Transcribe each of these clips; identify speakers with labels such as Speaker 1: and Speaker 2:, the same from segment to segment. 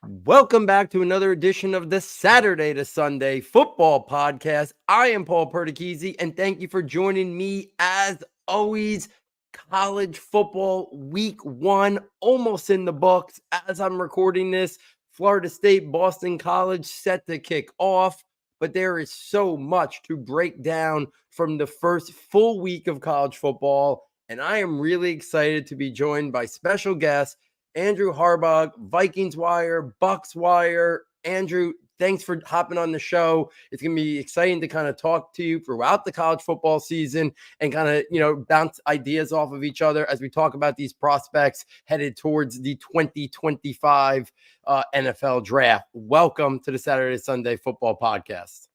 Speaker 1: Welcome back to another edition of the Saturday to Sunday Football Podcast. I am Paul Perdichizzi, and thank you for joining me as always. College football week 1 almost in the books as I'm recording this. Florida State, Boston College set to kick off, but there is so much to break down from the first full week of college football, and I am really excited to be joined by special guest Andrew Harbaugh, Vikings Wire, Bucks Wire. Andrew, thanks for hopping on the show. It's going to be exciting to kind of talk to you throughout the college football season and kind of, bounce ideas off of each other as we talk about these prospects headed towards the 2025 NFL draft. Welcome to the Saturday Sunday Football Podcast.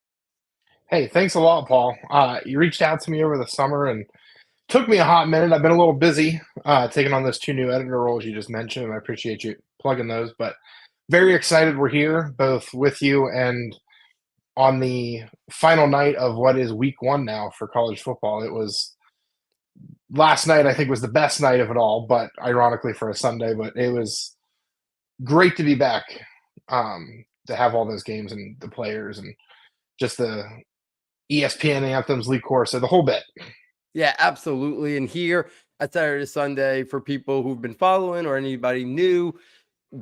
Speaker 2: Hey, thanks a lot, Paul. You reached out to me over the summer and took me a hot minute. I've been a little busy taking on those 2 new editor roles you just mentioned, and I appreciate you plugging those. But very excited we're here, both with you and on the final night of what is week 1 now for college football. It was last night, I think, was the best night of it all, but ironically for a Sunday. But it was great to be back, to have all those games and the players and just the ESPN anthems, Lee Corso, the whole bit.
Speaker 1: Yeah, absolutely. And here at Saturday to Sunday, for people who've been following or anybody new,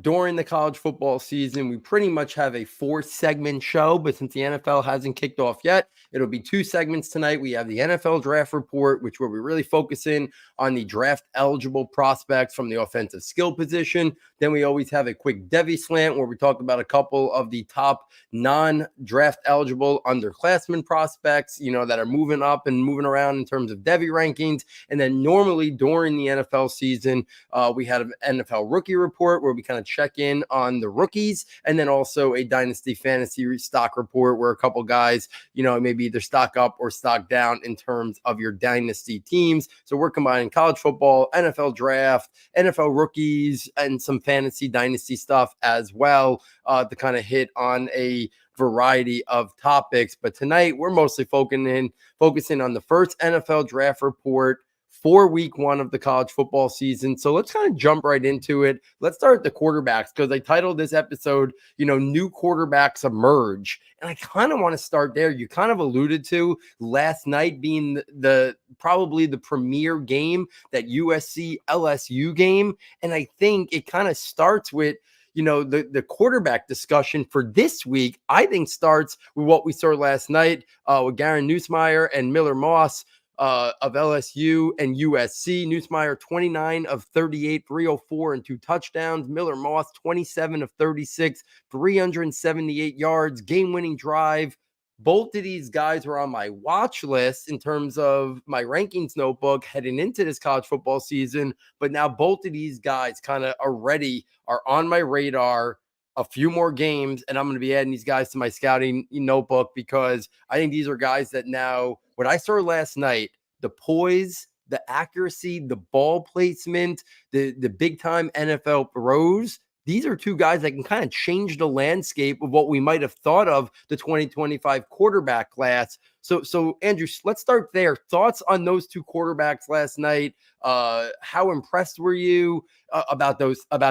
Speaker 1: during the college football season, we pretty much have a 4-segment show, but since the NFL hasn't kicked off yet, it'll be 2 segments tonight. We have the NFL draft report, where we really focus in on the draft eligible prospects from the offensive skill position. Then we always have a quick Devy Slant where we talk about a couple of the top non-draft eligible underclassmen prospects, that are moving up and moving around in terms of Devy rankings. And then normally during the NFL season, we had an NFL rookie report where we kind of check in on the rookies, and then also a dynasty fantasy stock report where a couple guys, maybe either stock up or stock down in terms of your dynasty teams. So we're combining college football, NFL draft, NFL rookies, and some fantasy dynasty stuff as well, to kind of hit on a variety of topics. But tonight we're mostly focusing on the first NFL draft report for week 1 of the college football season. So let's kind of jump right into it. Let's start at the quarterbacks, because I titled this episode, new quarterbacks emerge. And I kind of want to start there. You kind of alluded to last night being the probably the premier game, that USC LSU game. And I think it kind of starts with, the quarterback discussion for this week, I think starts with what we saw last night with Garen Nussmeier and Miller Moss of LSU and USC. Nussmeier, 29 of 38, 304 and 2 touchdowns. Miller Moss, 27 of 36, 378 yards, game-winning drive. Both of these guys were on my watch list in terms of my rankings notebook heading into this college football season. But now both of these guys kind of are on my radar. A few more games, and I'm going to be adding these guys to my scouting notebook, because I think these are guys that now, what I saw last night, the poise, the accuracy, the ball placement, the big time NFL throws, these are 2 guys that can kind of change the landscape of what we might have thought of the 2025 quarterback class. So Andrew, let's start there. Thoughts on those 2 quarterbacks last night? How impressed were you about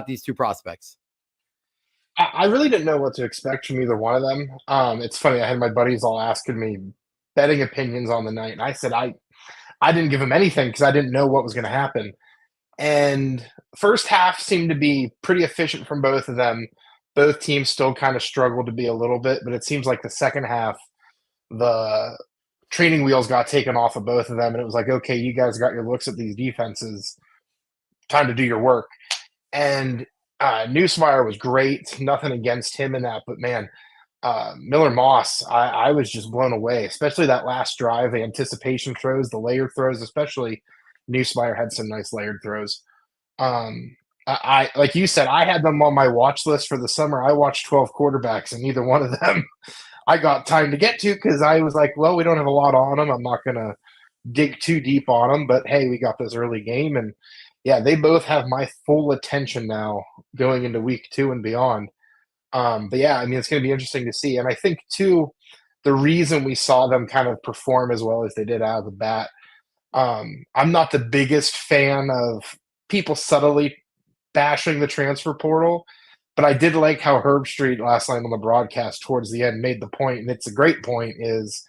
Speaker 1: these 2 prospects?
Speaker 2: I really didn't know what to expect from either one of them. It's funny, I had my buddies all asking me betting opinions on the night, and I said I didn't give them anything because I didn't know what was going to happen. And first half seemed to be pretty efficient from both of them. Both teams still kind of struggled to be a little bit, but it seems like the second half, the training wheels got taken off of both of them, and it was like, okay, you guys got your looks at these defenses. Time to do your work. And Nussmeier was great. Nothing against him in that, but man, Miller Moss, I was just blown away, especially that last drive, the anticipation throws, the layered throws, especially Nussmeier had some nice layered throws. I like you said, I had them on my watch list for the summer. I watched 12 quarterbacks, and neither one of them I got time to get to, because I was like, well, we don't have a lot on them. I'm not going to dig too deep on them, but hey, we got this early game, and yeah, they both have my full attention now going into week 2 and beyond. But yeah, I mean, it's going to be interesting to see. And I think, too, the reason we saw them kind of perform as well as they did out of the bat, I'm not the biggest fan of people subtly bashing the transfer portal, But I did like how Herb Street last night on the broadcast towards the end made the point, and it's a great point, is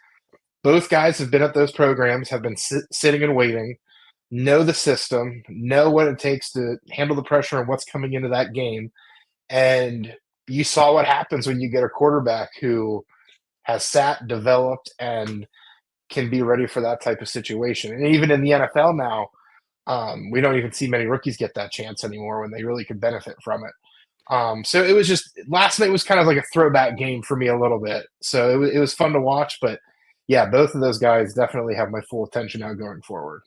Speaker 2: both guys have been at those programs, have been sitting and waiting, know the system, know what it takes to handle the pressure and what's coming into that game. And you saw what happens when you get a quarterback who has sat, developed, and can be ready for that type of situation. And even in the NFL now, we don't even see many rookies get that chance anymore when they really could benefit from it. So it was just last night was kind of like a throwback game for me a little bit. So it was fun to watch, but yeah, both of those guys definitely have my full attention now going forward.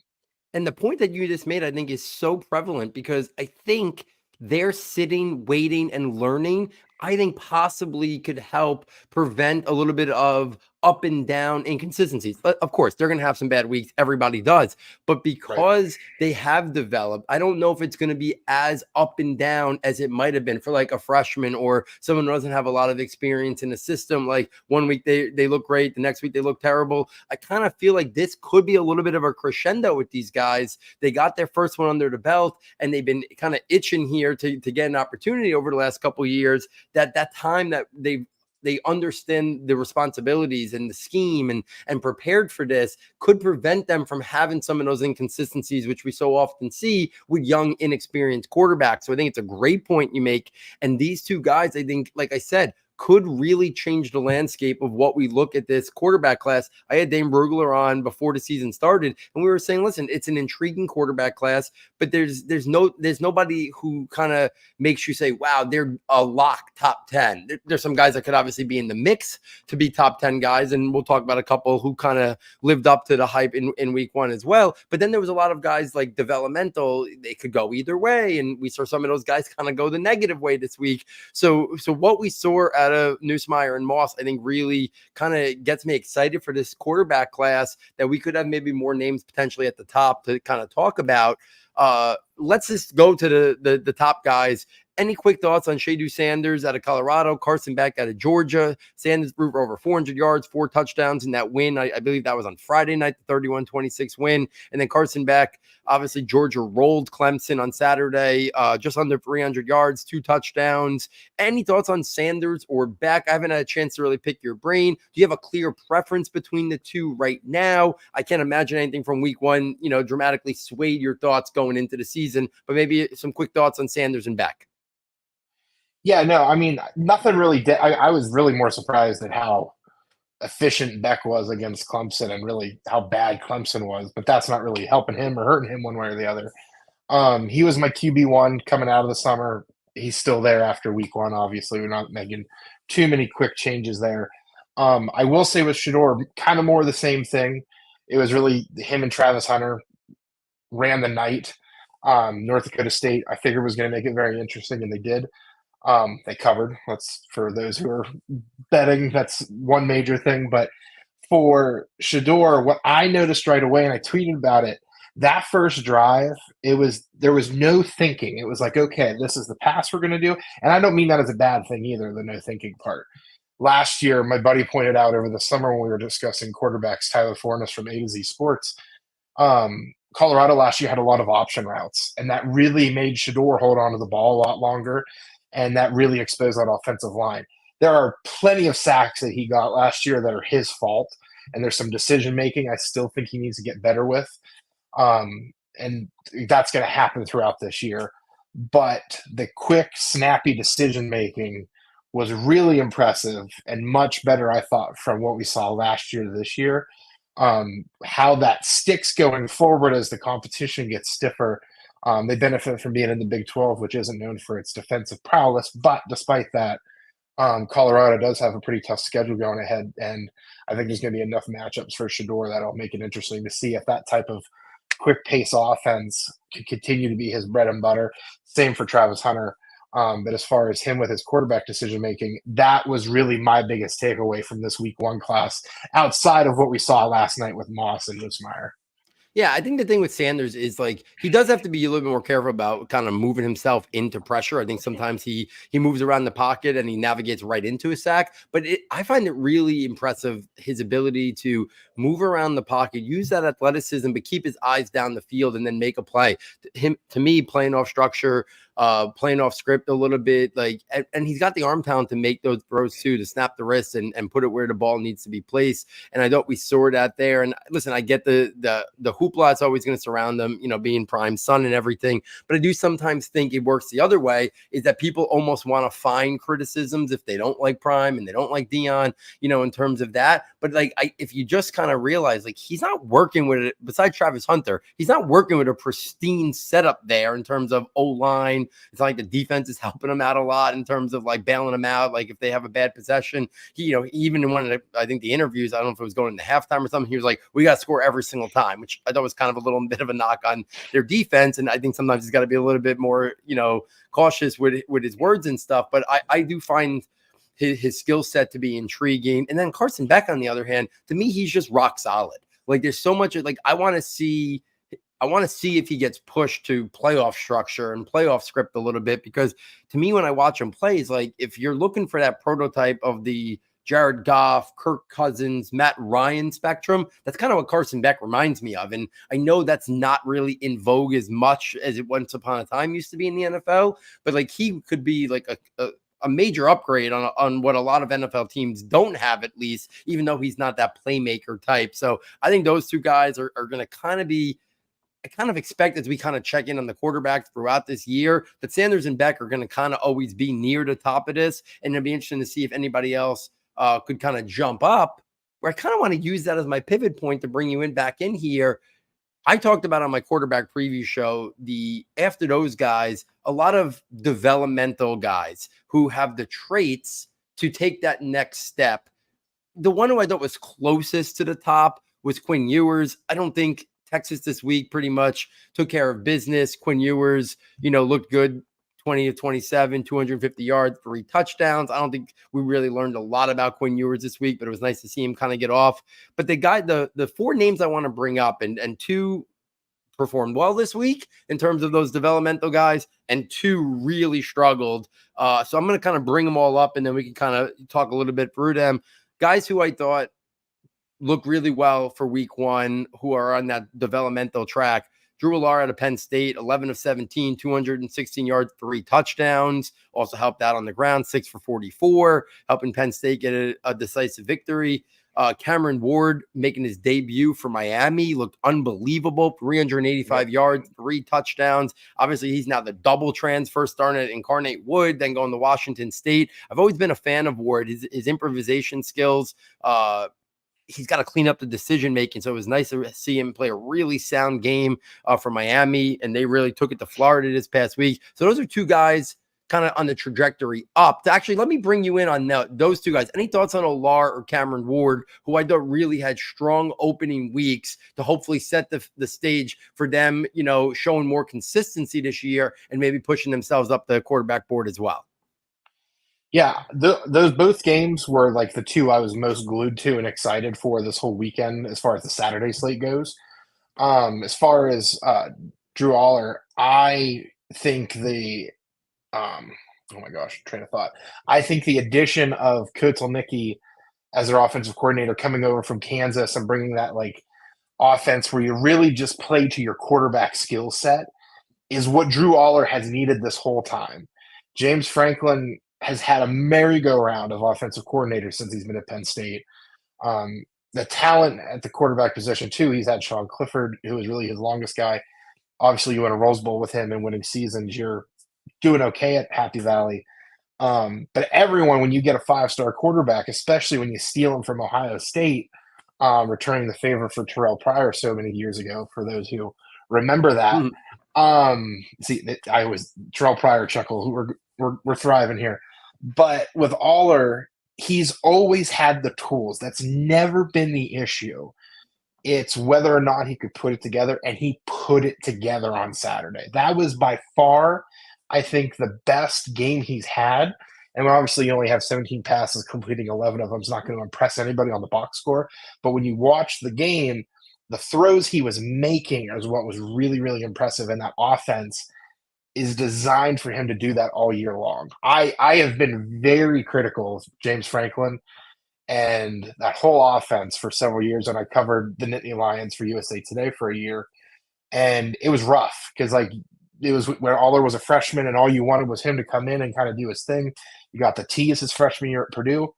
Speaker 1: And the point that you just made, I think, is so prevalent because I think they're sitting, waiting, and learning. I think possibly could help prevent a little bit of up and down inconsistencies. But of course, they're going to have some bad weeks. Everybody does. But because they have developed, I don't know if it's going to be as up and down as it might have been for like a freshman or someone who doesn't have a lot of experience in the system. Like one week they look great, the next week they look terrible. I kind of feel like this could be a little bit of a crescendo with these guys. They got their first one under the belt, and they've been kind of itching here to get an opportunity over the last couple of years. That time that they understand the responsibilities and the scheme and prepared for this could prevent them from having some of those inconsistencies, which we so often see with young, inexperienced quarterbacks. So I think it's a great point you make. And these two guys, I think, like I said, could really change the landscape of what we look at this quarterback class. I had Dane Brugler on before the season started, and we were saying, listen, it's an intriguing quarterback class, but there's nobody who kind of makes you say, wow, they're a lock top 10. There's some guys that could obviously be in the mix to be top 10 guys, and we'll talk about a couple who kind of lived up to the hype in week one as well. But then there was a lot of guys like developmental. They could go either way, and we saw some of those guys kind of go the negative way this week. So what we saw out of Nussmeier and Moss, I think really kind of gets me excited for this quarterback class that we could have maybe more names potentially at the top to kind of talk about. Let's just go to the top guys. Any quick thoughts on Shadu Sanders out of Colorado, Carson Beck out of Georgia? Sanders threw for over 400 yards, 4 touchdowns in that win. I believe that was on Friday night, the 31-26 win. And then Carson Beck, obviously Georgia rolled Clemson on Saturday, just under 300 yards, 2 touchdowns. Any thoughts on Sanders or Beck? I haven't had a chance to really pick your brain. Do you have a clear preference between the two right now? I can't imagine anything from week one, dramatically swayed your thoughts going into the season, but maybe some quick thoughts on Sanders and Beck.
Speaker 2: Yeah, no, I mean, nothing really I was really more surprised at how efficient Beck was against Clemson and really how bad Clemson was, but that's not really helping him or hurting him one way or the other. He was my QB1 coming out of the summer. He's still there after week one, obviously. We're not making too many quick changes there. I will say with Shedeur, kind of more the same thing. It was really him and Travis Hunter ran the night. North Dakota State, I figured, was going to make it very interesting, and they did. They covered. That's for those who are betting. That's one major thing. But for Shedeur, what I noticed right away, and I tweeted about it, that first drive, there was no thinking. It was like, okay, this is the pass we're going to do. And I don't mean that as a bad thing either, the no thinking part. Last year, my buddy pointed out over the summer when we were discussing quarterbacks, Tyler Fornes from A to Z Sports, Colorado last year had a lot of option routes, and that really made Shedeur hold on to the ball a lot longer, and that really exposed that offensive line. There are plenty of sacks that he got last year that are his fault, and there's some decision making I still think he needs to get better with, and that's going to happen throughout this year. But the quick, snappy decision making was really impressive and much better, I thought, from what we saw last year to this year. How that sticks going forward as the competition gets stiffer. They benefit from being in the Big 12, which isn't known for its defensive prowess. But despite that, Colorado does have a pretty tough schedule going ahead. And I think there's going to be enough matchups for Shedeur that'll make it interesting to see if that type of quick pace offense can continue to be his bread and butter. Same for Travis Hunter. But as far as him with his quarterback decision making, that was really my biggest takeaway from this week one class, outside of what we saw last night with Moss and Nussmeier.
Speaker 1: Yeah, I think the thing with Sanders is like he does have to be a little bit more careful about kind of moving himself into pressure. I think sometimes he moves around the pocket and he navigates right into a sack. But I find it really impressive his ability to move around the pocket, use that athleticism, but keep his eyes down the field and then make a play. To me, playing off structure, playing off script a little bit, like, and he's got the arm talent to make those throws too, to snap the wrist and put it where the ball needs to be placed. And I thought we saw that there. And listen, I get the hoopla is always going to surround them, being prime son and everything. But I do sometimes think it works the other way, is that people almost want to find criticisms if they don't like Prime and they don't like Dion, in terms of that. But like, if you just kind of realize, like, he's not working with it, besides Travis Hunter, he's not working with a pristine setup there in terms of O-line. It's not like the defense is helping him out a lot in terms of like bailing him out. Like if they have a bad possession, he, even in one of the, I think the interviews, I don't know if it was going into halftime or something, he was like, we got to score every single time, which I thought was kind of a little bit of a knock on their defense. And I think sometimes he's got to be a little bit more, cautious with his words and stuff. But I do find his skill set to be intriguing. And then Carson Beck, on the other hand, to me, he's just rock solid. Like there's so much, like I want to see if he gets pushed to playoff structure and playoff script a little bit, because to me, when I watch him play, is like, if you're looking for that prototype of the Jared Goff, Kirk Cousins, Matt Ryan spectrum, that's kind of what Carson Beck reminds me of. And I know that's not really in vogue as much as it once upon a time used to be in the NFL, but like he could be like a major upgrade on what a lot of NFL teams don't have, at least, even though he's not that playmaker type. So I think those two guys are going to kind of be, I kind of expect, as we kind of check in on the quarterbacks throughout this year, that Sanders and Beck are going to kind of always be near the top of this. And it'll be interesting to see if anybody else could kind of jump up, where I kind of want to use that as my pivot point to bring you back in here. I talked about on my quarterback preview show, after those guys, a lot of developmental guys who have the traits to take that next step. The one who I thought was closest to the top was Quinn Ewers. I don't think Texas this week pretty much took care of business. Quinn Ewers, looked good. 20 of 27, 250 yards, 3 touchdowns. I don't think we really learned a lot about Quinn Ewers this week, but it was nice to see him kind of get off. But the 4 names I want to bring up, and 2 performed well this week in terms of those developmental guys, and 2 really struggled. So I'm going to kind of bring them all up, and then we can kind of talk a little bit through them. Guys who I thought looked really well for week 1, who are on that developmental track. Drew Allar out of Penn State, 11 of 17, 216 yards, 3 touchdowns. Also helped out on the ground, 6 for 44, helping Penn State get a decisive victory. Cameron Ward making his debut for Miami, looked unbelievable. 385 yards, 3 touchdowns. Obviously, he's now the double transfer, starting at Incarnate Wood, then going to Washington State. I've always been a fan of Ward. His improvisation skills, he's got to clean up the decision making. So it was nice to see him play a really sound game for Miami, and they really took it to Florida this past week. So those are 2 guys kind of on the trajectory up. Actually, let me bring you in on those 2 guys. Any thoughts on Allar or Cameron Ward, who I thought really had strong opening weeks to hopefully set the stage for them, showing more consistency this year and maybe pushing themselves up the quarterback board as well?
Speaker 2: Yeah, those both games were like the 2 I was most glued to and excited for this whole weekend as far as the Saturday slate goes. As far as Drew Aller, I think oh my gosh, train of thought. I think the addition of Kotelnicki as their offensive coordinator, coming over from Kansas and bringing that like offense where you really just play to your quarterback skill set, is what Drew Aller has needed this whole time. James Franklin has had a merry-go-round of offensive coordinators since he's been at Penn State. The talent at the quarterback position, too, he's had Sean Clifford, who is really his longest guy. Obviously, you win a Rose Bowl with him and winning seasons, you're doing okay at Happy Valley. But everyone, when you get a 5-star quarterback, especially when you steal him from Ohio State, returning the favor for Terrell Pryor so many years ago, for those who remember that. Terrell Pryor chuckle, we're thriving here. But with Aller, he's always had the tools. That's never been the issue. It's whether or not he could put it together, and he put it together on Saturday. That was by far, I think, the best game he's had. And obviously, you only have 17 passes, completing 11 of them is not going to impress anybody on the box score. But when you watch the game, the throws he was making is what was really, really impressive. And that offense is designed for him to do that all year long. I have been very critical of James Franklin and that whole offense for several years. And I covered the Nittany Lions for USA Today for a year, and it was rough because like it was where Aller was a freshman, and all you wanted was him to come in and kind of do his thing. You got the tease his freshman year at Purdue.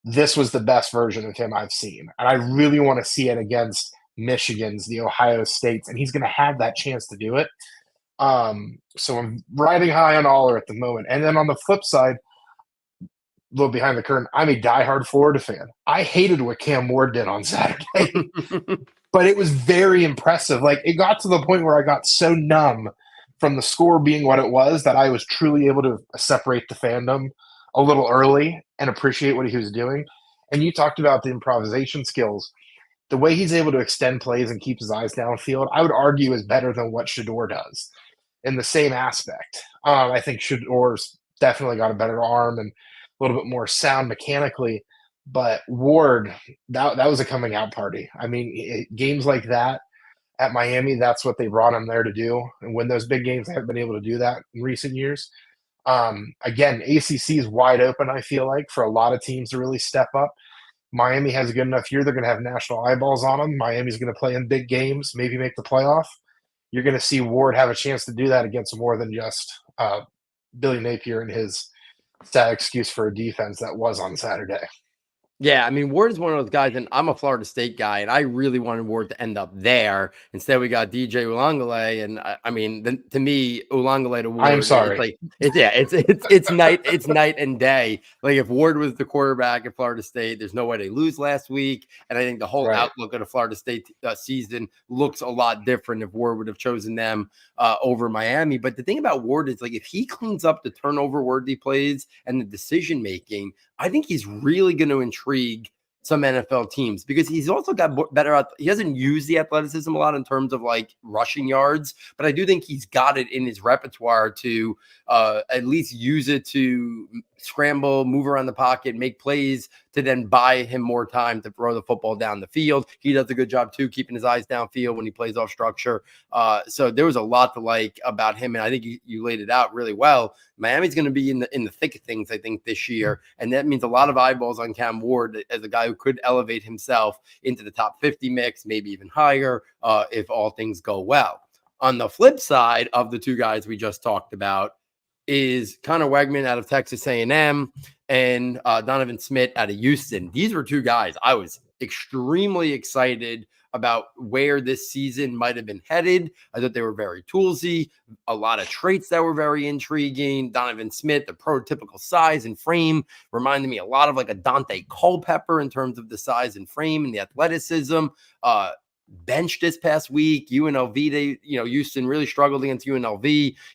Speaker 2: This was the best version of him I've seen, and I really want to see it against Michigan's, the Ohio States, and he's going to have that chance to do it. So I'm riding high on Aller at the moment, and then on the flip side, a little behind the curtain, I'm a diehard Florida fan. I hated what Cam Ward did on Saturday, but it was very impressive. Like it got to the point where I got so numb from the score being what it was that I was truly able to separate the fandom a little early and appreciate what he was doing. And you talked about the improvisation skills. The way he's able to extend plays and keep his eyes downfield, I would argue is better than what Shador does in the same aspect. I think Shador's definitely got a better arm and a little bit more sound mechanically. But Ward, that was a coming out party. I mean, games like that at Miami, that's what they brought him there to do. And win those big games, they haven't been able to do that in recent years. Again, ACC is wide open, I feel like, for a lot of teams to really step up. Miami has a good enough year. They're going to have national eyeballs on them. Miami's going to play in big games, maybe make the playoff. You're going to see Ward have a chance to do that against more than just Billy Napier and his sad excuse for a defense that was on Saturday.
Speaker 1: Yeah, I mean, Ward is one of those guys, and I'm a Florida State guy, and I really wanted Ward to end up there. Instead, we got DJ Ulangale, and I mean, to me, Ulangale to Ward,
Speaker 2: I'm sorry.
Speaker 1: it's like it's night and day. Like if Ward was the quarterback at Florida State, there's no way they lose last week, and I think the whole outlook of the Florida State season looks a lot different if Ward would have chosen them over Miami. But the thing about Ward is, like, if he cleans up the turnover-worthy plays and the decision making, I think he's really going to intrigue some NFL teams because he's also got better. He hasn't used the athleticism a lot in terms of like rushing yards, but I do think he's got it in his repertoire to at least use it to scramble, move around the pocket, make plays to then buy him more time to throw the football down the field. He does a good job too, keeping his eyes downfield when he plays off structure. So there was a lot to like about him, and I think you laid it out really well. Miami's going to be in the thick of things, I think, this year, and that means a lot of eyeballs on Cam Ward as a guy who could elevate himself into the top 50 mix, maybe even higher, if all things go well. On the flip side of the two guys we just talked about is Connor Wegman out of Texas A&M and Donovan Smith out of Houston. These were two guys I was extremely excited about where this season might have been headed. I thought they were very toolsy, a lot of traits that were very intriguing. Donovan Smith, the prototypical size and frame, reminded me a lot of like a Dante Culpepper in terms of the size and frame and the athleticism. Benched this past week. UNLV, Houston really struggled against UNLV.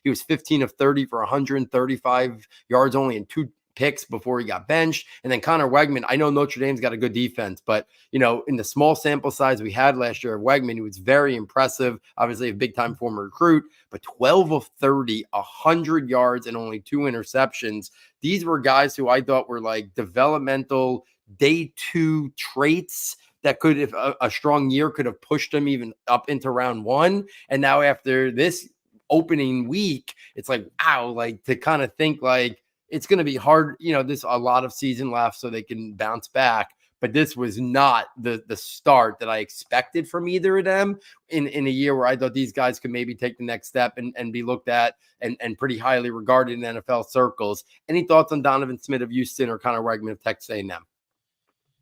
Speaker 1: He was 15 of 30 for 135 yards only in 2 picks before he got benched. And then Connor Wegman, I know Notre Dame's got a good defense, but in the small sample size we had last year of Wegman, he was very impressive. Obviously a big time former recruit, but 12 of 30, 100 yards and only 2 interceptions. These were guys who I thought were like developmental day 2 traits that could, if a strong year could have pushed them even up into round 1. And now after this opening week, it's like, wow, like to kind of think like it's going to be hard. There's a lot of season left so they can bounce back. But this was not the start that I expected from either of them in a year where I thought these guys could maybe take the next step and be looked at and pretty highly regarded in NFL circles. Any thoughts on Donovan Smith of Houston or Connor Wegman of Texas A&M?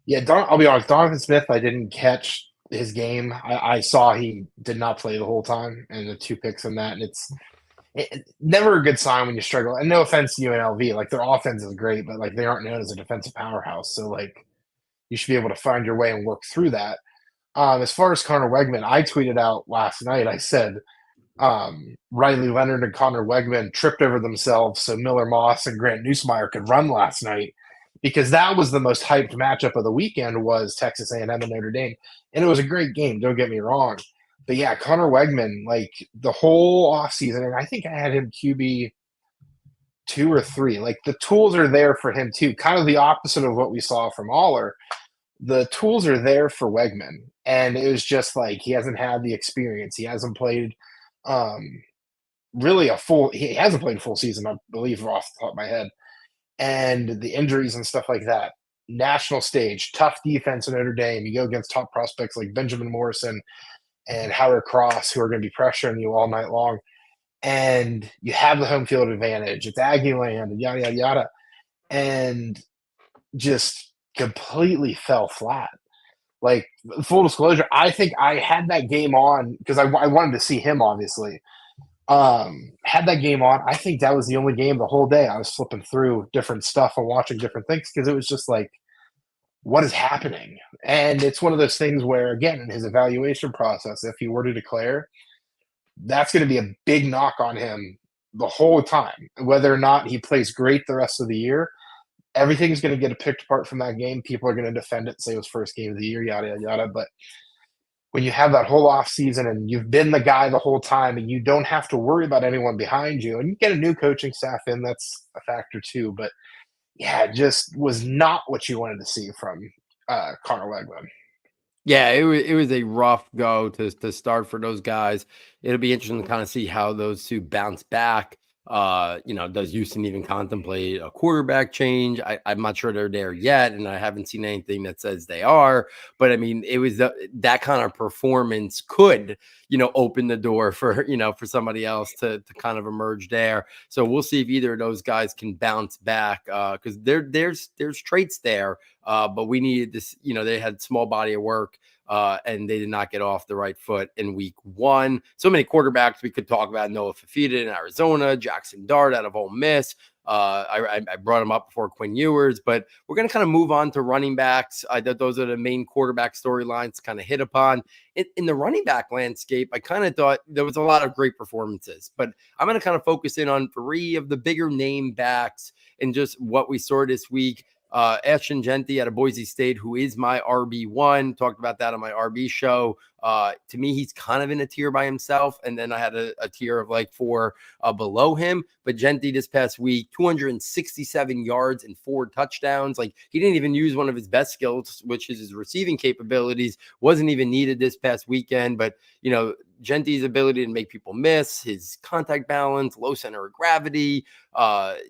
Speaker 2: Yeah, I'll be honest. Donovan Smith, I didn't catch his game. I saw he did not play the whole time, and the 2 picks in that. And it's never a good sign when you struggle. And no offense to UNLV, like their offense is great, but like they aren't known as a defensive powerhouse. So like you should be able to find your way and work through that. As far as Connor Wegman, I tweeted out last night. I said Riley Leonard and Connor Wegman tripped over themselves so Miller Moss and Grant Nussmeier could run last night. Because that was the most hyped matchup of the weekend was Texas A&M and Notre Dame. And it was a great game, don't get me wrong. But yeah, Connor Wegman, like the whole offseason, and I think I had him QB 2 or 3. Like the tools are there for him too. Kind of the opposite of what we saw from Aller. The tools are there for Wegman. And it was just like he hasn't had the experience. He hasn't played really he hasn't played a full season, I believe, off the top of my head. And the injuries and stuff like that. national stage, tough defense in Notre Dame. You go against top prospects like Benjamin Morrison and Howard Cross, who are going to be pressuring you all night long. And you have the home field advantage. It's Aggie land and yada, yada, yada. And just completely fell flat. Like, full disclosure, I think I had that game on because I wanted to see him, obviously. Had that game on. I think that was the only game the whole day I was flipping through different stuff and watching different things because it was just like, what is happening? And it's one of those things where, again, in his evaluation process, if he were to declare, that's going to be a big knock on him the whole time. Whether or not he plays great the rest of the year, everything's going to get picked apart from that game. People are going to defend it, say it was first game of the year, yada, yada, yada. But when you have that whole off season and you've been the guy the whole time and you don't have to worry about anyone behind you, and you get a new coaching staff in, that's a factor too. But yeah, it just was not what you wanted to see from Connor Wegman.
Speaker 1: Yeah, it was a rough go to start for those guys. It'll be interesting to kind of see how those two bounce back. Does Houston even contemplate a quarterback change? I'm not sure they're there yet, and I haven't seen anything that says they are. But I mean, it was that kind of performance could, open the door for somebody else to kind of emerge there. So we'll see if either of those guys can bounce back because there's traits there. But we needed this, they had small body of work. And they did not get off the right foot in week one. So many quarterbacks we could talk about. Noah Fafita in Arizona, Jackson Dart out of Ole Miss. I brought him up before Quinn Ewers, but we're going to kind of move on to running backs. Those are the main quarterback storylines to kind of hit upon. In the running back landscape, I kind of thought there was a lot of great performances, but I'm going to kind of focus in on 3 of the bigger name backs and just what we saw this week. Ashton Jeanty out of Boise State, who is my RB1, talked about that on my RB show. To me, he's kind of in a tier by himself. And then I had a tier of like 4 below him. But Jeanty this past week, 267 yards and 4 touchdowns. Like, he didn't even use one of his best skills, which is his receiving capabilities. Wasn't even needed this past weekend. But, Jeanty's ability to make people miss, his contact balance, low center of gravity,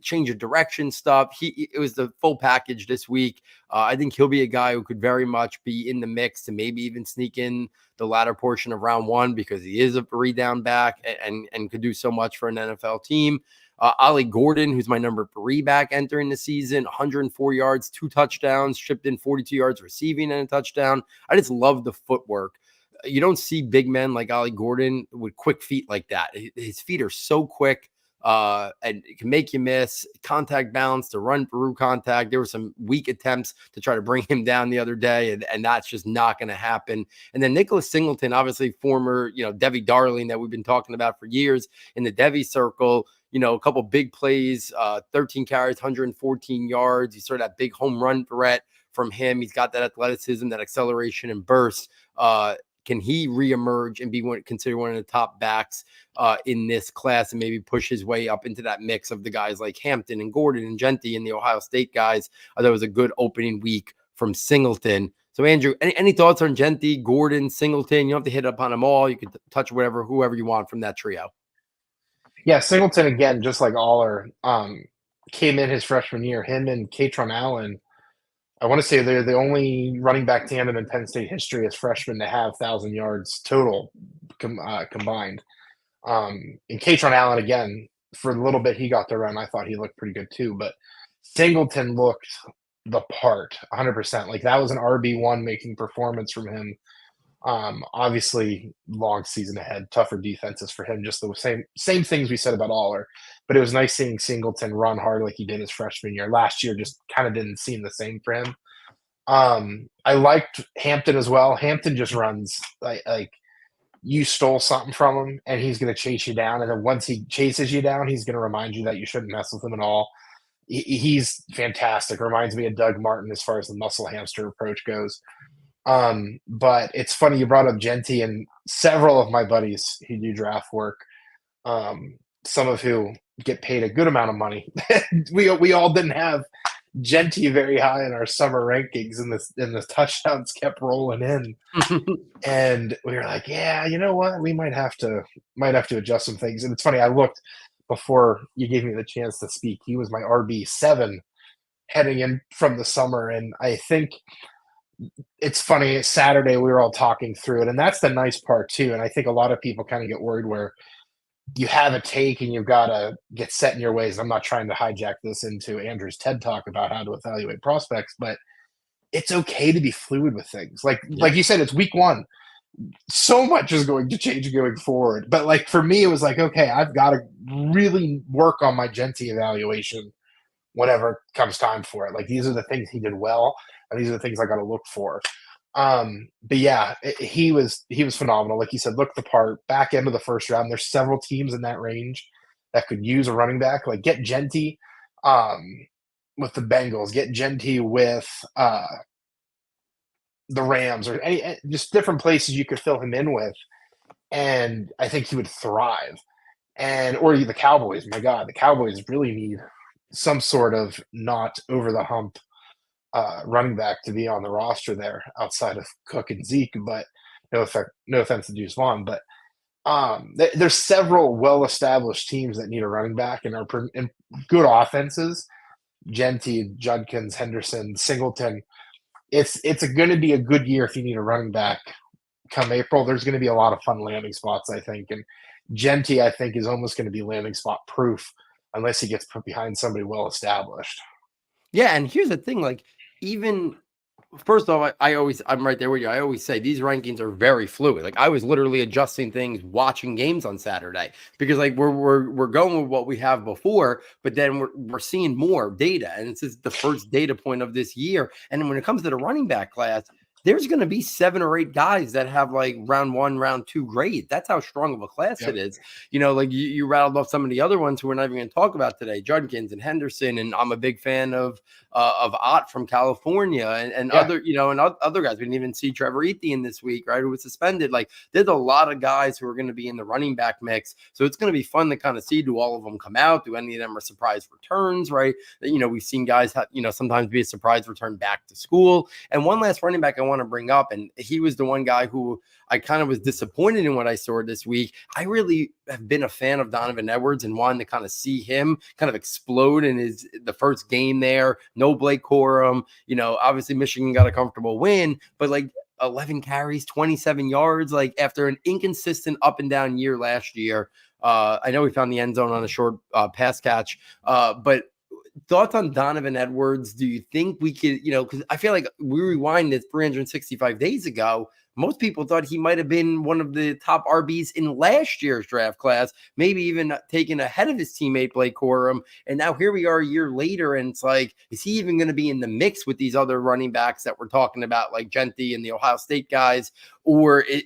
Speaker 1: change of direction stuff. It was the full package this week. I think he'll be a guy who could very much be in the mix to maybe even sneak in the latter portion of round 1 because he is a 3-down back and could do so much for an NFL team. Ollie Gordon, who's my number 3 back entering the season, 104 yards, 2 touchdowns, chipped in 42 yards receiving and a touchdown. I just love the footwork. You don't see big men like Ollie Gordon with quick feet like that. His feet are so quick and it can make you miss. Contact balance to run through contact. There were some weak attempts to try to bring him down the other day, and that's just not going to happen. And then Nicholas Singleton, obviously former, Devy darling that we've been talking about for years in the Devy circle. A couple big plays, 13 carries, 114 yards. You saw that big home run threat from him. He's got that athleticism, that acceleration and burst. Can he reemerge and be considered one of the top backs in this class and maybe push his way up into that mix of the guys like Hampton and Gordon and Jeanty and the Ohio State guys? I thought it was a good opening week from Singleton. So, Andrew, any thoughts on Jeanty, Gordon, Singleton? You don't have to hit upon them all. You can touch whoever you want from that trio.
Speaker 2: Yeah, Singleton, again, just like Aller, came in his freshman year. Him and Katron Allen, I want to say they're the only running back tandem in Penn State history as freshmen to have 1,000 yards total combined. And Katron Allen, again, for a little bit he got the run. I thought he looked pretty good too. But Singleton looked the part, 100%. Like, that was an RB1 making performance from him. Obviously, long season ahead, tougher defenses for him. Just the same things we said about Aller. But it was nice seeing Singleton run hard like he did his freshman year. Last year just kind of didn't seem the same for him. I liked Hampton as well. Hampton just runs like you stole something from him, and he's going to chase you down. And then once he chases you down, he's going to remind you that you shouldn't mess with him at all. He's fantastic. Reminds me of Doug Martin as far as the muscle hamster approach goes. But it's funny you brought up Jeanty, and several of my buddies who do draft work, some of who get paid a good amount of money. we all didn't have Jeanty very high in our summer rankings, and the touchdowns kept rolling in. And we were like, yeah, you know what? We might have to adjust some things. And it's funny, I looked before you gave me the chance to speak. He was my RB7 heading in from the summer. And I think it's funny, Saturday we were all talking through it, and that's the nice part too. And I think a lot of people kind of get worried where you have a take and you've got to get set in your ways. I'm not trying to hijack this into Andrew's TED talk about how to evaluate prospects, but it's okay to be fluid with things. Like
Speaker 1: Yeah.
Speaker 2: you said, it's week one. So much is going to change going forward. But like for me, it was like, okay, I've got to really work on my Genti evaluation whenever comes time for it. Like these are the things he did well, and these are the things I got to look for. But yeah, he was phenomenal. Like you said, look the part. Back end of the first round, there's several teams in that range that could use a running back. Like get Genti with the Bengals, get Genti with the Rams, or any just different places you could fill him in with, and I think he would thrive. And or the Cowboys. My God, the Cowboys really need some sort of not over the hump running back to be on the roster there outside of Cook and Zeke. But no offense to Deuce Vaughn, but there's several well-established teams that need a running back and are in good offenses. Genti, Judkins, Henderson, Singleton. It's going to be a good year if you need a running back come April. There's going to be a lot of fun landing spots, I think. And Genti, I think, is almost going to be landing spot proof unless he gets put behind somebody well-established.
Speaker 1: Yeah, and here's the thing, like, even first off, I'm right there with you. I always say these rankings are very fluid. Like I was literally adjusting things watching games on Saturday because like we're going with what we have before, but then we're seeing more data, and this is the first data point of this year. And when it comes to the running back class, there's going to be 7 or 8 guys that have like round 1, round 2 grade. That's how strong of a class it is. You know, like you rattled off some of the other ones who we're not even going to talk about today, Judkins and Henderson. And I'm a big fan of Ott from California and other, you know, and other guys. We didn't even see Trevor Etienne this week, right? Who was suspended. Like there's a lot of guys who are going to be in the running back mix. So it's going to be fun to kind of see, do all of them come out? Do any of them are surprise returns, right? You know, we've seen guys, sometimes be a surprise return back to school. And one last running back I want to bring up, and he was the one guy who I kind of was disappointed in what I saw this week. I really have been a fan of Donovan Edwards and wanted to kind of see him kind of explode in the first game there. No Blake Corum, obviously Michigan got a comfortable win, but like 11 carries, 27 yards, like after an inconsistent up and down year last year. I know he found the end zone on a short pass catch, but thoughts on Donovan Edwards? Do you think we could, because I feel like we rewind it 365 days ago. Most people thought he might have been one of the top RBs in last year's draft class, maybe even taken ahead of his teammate Blake Corum. And now here we are a year later, and it's like, is he even going to be in the mix with these other running backs that we're talking about, like Genti and the Ohio State guys? Or is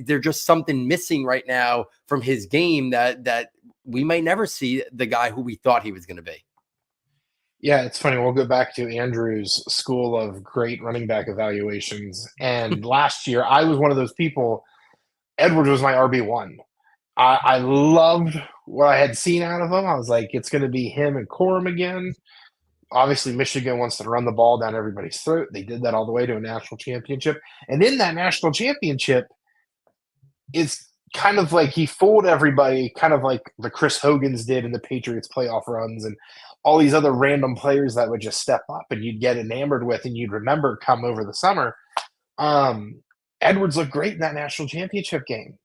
Speaker 1: there just something missing right now from his game that we might never see the guy who we thought he was going to be?
Speaker 2: Yeah, it's funny. We'll go back to Andrew's school of great running back evaluations. And last year, I was one of those people. Edwards was my RB1. I loved what I had seen out of him. I was like, it's going to be him and Corum again. Obviously, Michigan wants to run the ball down everybody's throat. They did that all the way to a national championship. And in that national championship, it's kind of like he fooled everybody, kind of like the Chris Hogans did in the Patriots playoff runs and all these other random players that would just step up and you'd get enamored with and you'd remember come over the summer. Edwards looked great in that national championship game.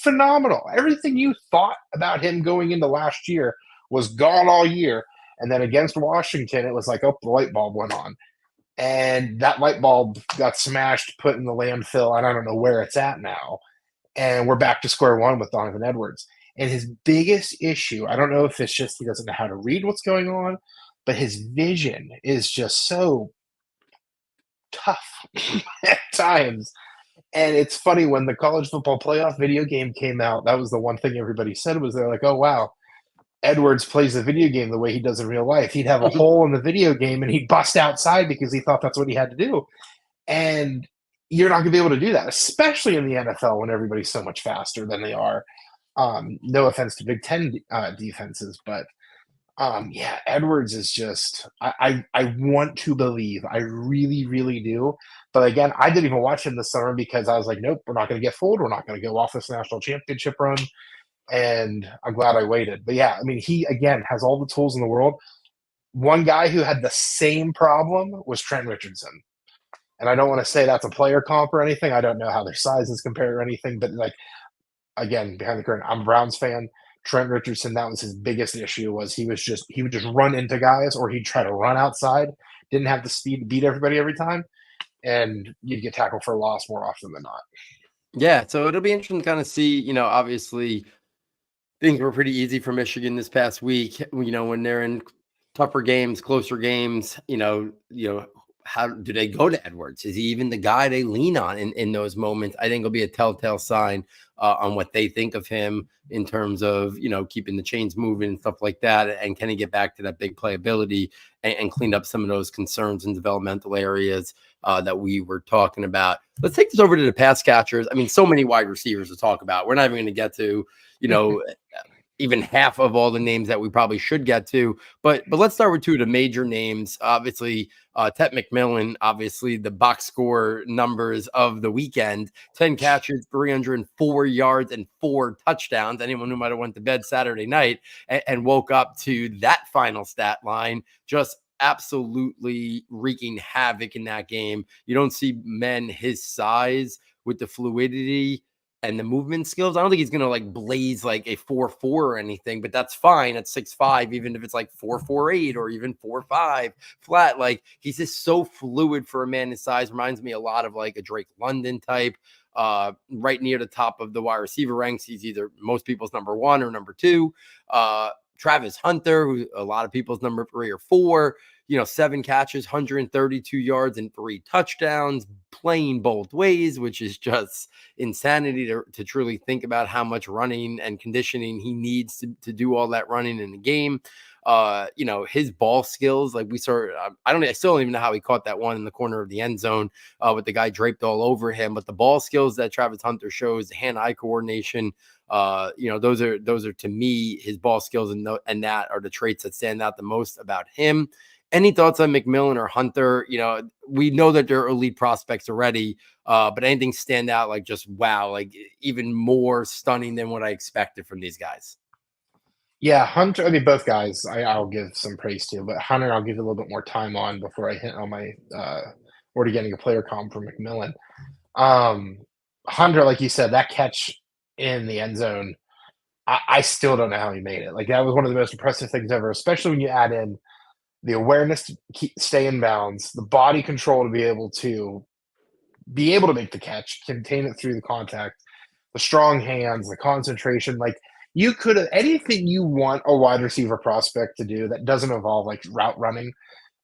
Speaker 2: Phenomenal. Everything you thought about him going into last year was gone all year. And then against Washington, it was like, oh, the light bulb went on. And that light bulb got smashed, put in the landfill, and I don't know where it's at now. And we're back to square one with Donovan Edwards. And his biggest issue, I don't know if it's just he doesn't know how to read what's going on, but his vision is just so tough at times. And it's funny, when the college football playoff video game came out, that was the one thing everybody said was they're like, oh, wow, Edwards plays the video game the way he does in real life. He'd have a hole in the video game and he'd bust outside because he thought that's what he had to do. And you're not going to be able to do that, especially in the NFL when everybody's so much faster than they are. No offense to Big Ten defenses, but yeah, Edwards is just, I want to believe, I really, really do. But again, I didn't even watch him this summer because I was like, nope, we're not going to get fooled. We're not going to go off this national championship run. And I'm glad I waited. But yeah, I mean, he, again, has all the tools in the world. One guy who had the same problem was Trent Richardson. And I don't want to say that's a player comp or anything. I don't know how their sizes compare or anything, but like again, behind the curtain, I'm a Browns fan. Trent Richardson, that was his biggest issue was he would just run into guys or he'd try to run outside, didn't have the speed to beat everybody every time, and you'd get tackled for a loss more often than not.
Speaker 1: Yeah, so it'll be interesting to kind of see, obviously things were pretty easy for Michigan this past week, when they're in tougher games, closer games, how do they go to Edwards? Is he even the guy they lean on in those moments? I think it'll be a telltale sign on what they think of him in terms of, keeping the chains moving and stuff like that. And can he get back to that big playability and clean up some of those concerns and developmental areas that we were talking about? Let's take this over to the pass catchers. I mean, so many wide receivers to talk about. We're not even going to get to, even half of all the names that we probably should get to. But let's start with two of the major names. Obviously, Tet McMillan, obviously the box score numbers of the weekend, 10 catches, 304 yards, and 4 touchdowns. Anyone who might have went to bed Saturday night and woke up to that final stat line, just absolutely wreaking havoc in that game. You don't see men his size with the fluidity and the movement skills. I don't think he's going to like blaze like a 4.4 or anything, but that's fine at 6'5", even if it's like 4.48 or even 4.5 flat. Like he's just so fluid for a man his size. Reminds me a lot of like a Drake London type, right near the top of the wide receiver ranks. He's either most people's number 1 or number 2. Travis Hunter, who a lot of people's number 3 or 4, 7 catches, 132 yards and 3 touchdowns, playing both ways, which is just insanity to truly think about how much running and conditioning he needs to do all that running in the game. His ball skills, like we saw, I still don't even know how he caught that one in the corner of the end zone with the guy draped all over him, but the ball skills that Travis Hunter shows, hand-eye coordination, those are to me, his ball skills and that are the traits that stand out the most about him. Any thoughts on McMillan or Hunter? We know that they're elite prospects already, but anything stand out like just wow, like even more stunning than what I expected from these guys?
Speaker 2: Yeah, Hunter, I mean, both guys, I'll give some praise to, but Hunter, I'll give you a little bit more time on before I hit on my already getting a player comp for McMillan. Um, Hunter, like you said, that catch in the end zone, I still don't know how he made it. Like, that was one of the most impressive things ever, especially when you add in the awareness to stay in bounds, the body control to be able to make the catch, contain it through the contact, the strong hands, the concentration. Like you could have anything you want a wide receiver prospect to do that doesn't involve like route running,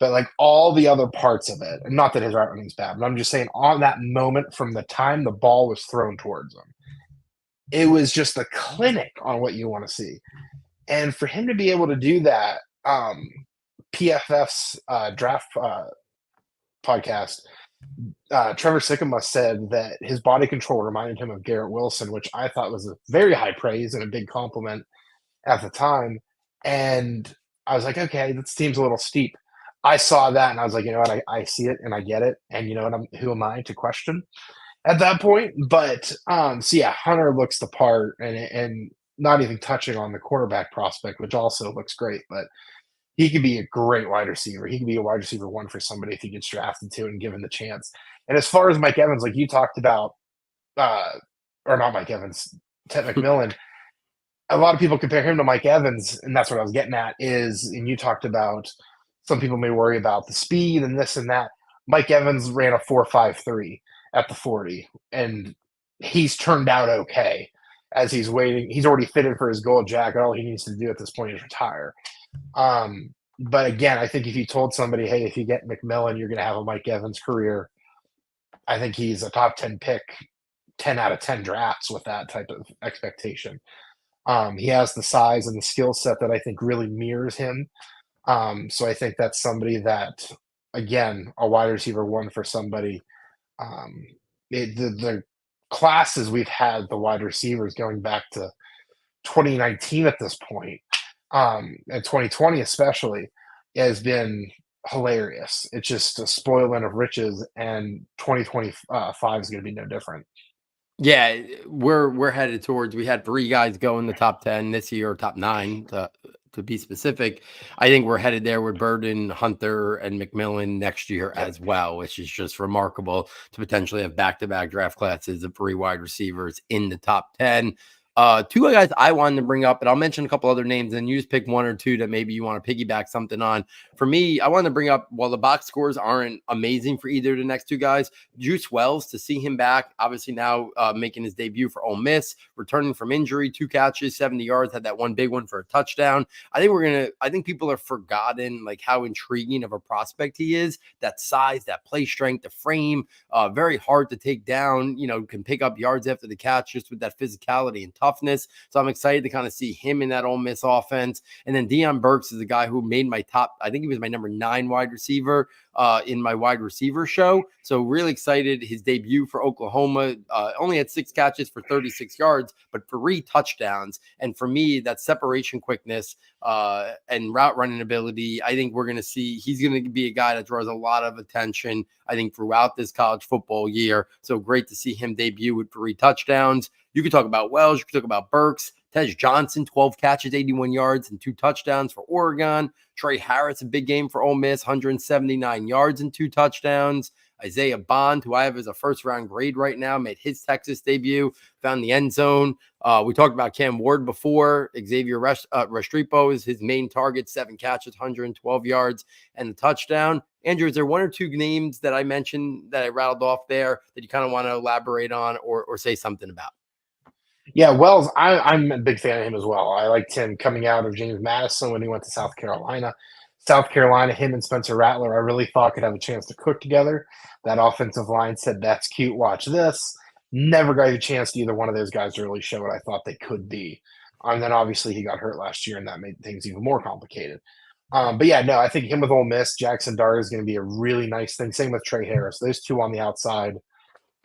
Speaker 2: but like all the other parts of it. And not that his route running is bad, but I'm just saying on that moment from the time the ball was thrown towards him, it was just a clinic on what you want to see. And for him to be able to do that, PFF's draft podcast, Trevor Sikkema said that his body control reminded him of Garrett Wilson, which I thought was a very high praise and a big compliment at the time. And I was like, okay, this seems a little steep. I saw that and I was like, you know what, I see it and I get it. And you know what, who am I to question at that point? But so yeah, Hunter looks the part and not even touching on the quarterback prospect, which also looks great, but he could be a great wide receiver. He could be a wide receiver 1 for somebody if he gets drafted to and given the chance. And as far as Mike Evans, like you talked about, or not Mike Evans, Ted McMillan, a lot of people compare him to Mike Evans, and that's what I was getting at and you talked about some people may worry about the speed and this and that. Mike Evans ran a 4.53 at the 40, and he's turned out okay as he's waiting. He's already fitted for his gold jacket. All he needs to do at this point is retire. But again, I think if you told somebody, hey, if you get McMillan, you're going to have a Mike Evans career, I think he's a top 10 pick, 10 out of 10 drafts with that type of expectation. He has the size and the skill set that I think really mirrors him. So I think that's somebody that, again, a wide receiver 1 for somebody. The classes we've had, the wide receivers going back to 2019 at this point, and 2020 especially, has been hilarious. It's just a spoiling of riches, and 2025 is going to be no different.
Speaker 1: Yeah, we're headed towards. We had 3 guys go in the top 10 this year, or top 9 to to be specific, I think we're headed there with Burden, Hunter, and McMillan next year as well, which is just remarkable to potentially have back-to-back draft classes of 3 wide receivers in the top 10. 2 guys I wanted to bring up, and I'll mention a couple other names, and you just pick 1 or 2 that maybe you want to piggyback something on. For me, I wanted to bring up, while the box scores aren't amazing for either of the next 2 guys, Juice Wells, to see him back, obviously now making his debut for Ole Miss, returning from injury, 2 catches, 70 yards, had that one big one for a touchdown. I think people have forgotten like how intriguing of a prospect he is. That size, that play strength, the frame, very hard to take down, can pick up yards after the catch just with that physicality and toughness. So I'm excited to kind of see him in that Ole Miss offense. And then Deion Burks is the guy who made my top, I think he was my number 9 wide receiver in my wide receiver show. So really excited. His debut for Oklahoma, only had 6 catches for 36 yards, but 3 touchdowns. And for me, that separation quickness and route running ability, I think we're going to see, he's going to be a guy that draws a lot of attention, I think, throughout this college football year. So great to see him debut with 3 touchdowns. You could talk about Wells, you could talk about Burks, Tej Johnson, 12 catches, 81 yards, and 2 touchdowns for Oregon. Trey Harris, a big game for Ole Miss, 179 yards and 2 touchdowns. Isaiah Bond, who I have as a first-round grade right now, made his Texas debut, found the end zone. We talked about Cam Ward before. Xavier Restrepo is his main target, 7 catches, 112 yards, and a touchdown. Andrew, is there 1 or 2 names that I mentioned that I rattled off there that you kind of want to elaborate on or say something about?
Speaker 2: Yeah, Wells, I'm a big fan of him as well. I liked him coming out of James Madison when he went to South Carolina. South Carolina, him and Spencer Rattler, I really thought could have a chance to cook together. That offensive line said, "That's cute, watch this." Never got a chance to either one of those guys to really show what I thought they could be. And then obviously he got hurt last year, and that made things even more complicated. But yeah, no, I think him with Ole Miss, Jackson Dart is going to be a really nice thing. Same with Trey Harris. Those 2 on the outside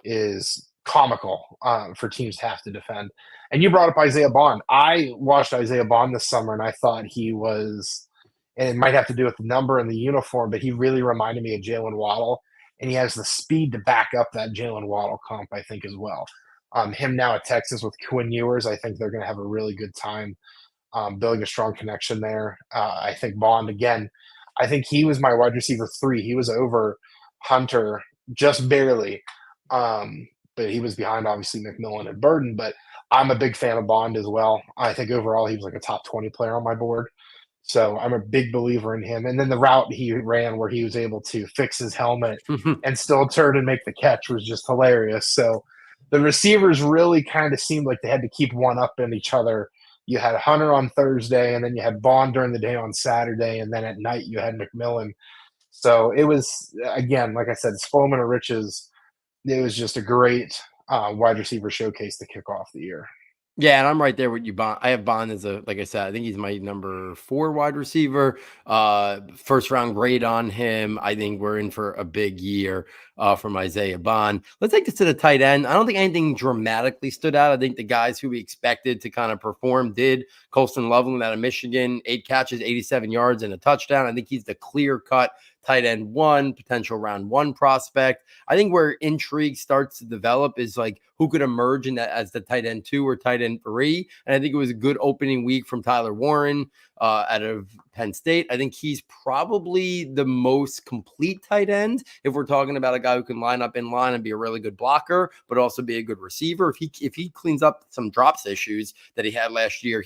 Speaker 2: is comical for teams to have to defend. And you brought up Isaiah Bond. I watched Isaiah Bond this summer, and I thought he was, and it might have to do with the number and the uniform, but he really reminded me of Jalen Waddle, and he has the speed to back up that Jalen Waddle comp, I think, as well. Him now at Texas with Quinn Ewers, I think they're going to have a really good time building a strong connection there. I think Bond, again, I think he was my wide receiver 3. He was over Hunter just barely. But he was behind, obviously, McMillan and Burden. But I'm a big fan of Bond as well. I think overall he was like a top 20 player on my board. So I'm a big believer in him. And then the route he ran where he was able to fix his helmet and still turn and make the catch was just hilarious. So the receivers really kind of seemed like they had to keep one up in each other. You had Hunter on Thursday, and then you had Bond during the day on Saturday, and then at night you had McMillan. So it was, again, like I said, it's Foreman of riches. It was just a great wide receiver showcase to kick off the year.
Speaker 1: Yeah, and I'm right there with you, Bond. I have Bond as like I said, I think he's my number 4 wide receiver. First round grade on him. I think we're in for a big year from Isaiah Bond. Let's take this to the tight end. I don't think anything dramatically stood out. I think the guys who we expected to kind of perform did. Colston Loveland out of Michigan, 8 catches, 87 yards, and a touchdown. I think he's the clear-cut tight end 1, potential round 1 prospect. I think where intrigue starts to develop is like who could emerge in that as the tight end 2 or tight end 3. And I think it was a good opening week from Tyler Warren out of Penn State. I think he's probably the most complete tight end if we're talking about a guy who can line up in line and be a really good blocker, but also be a good receiver. If he cleans up some drops issues that he had last year,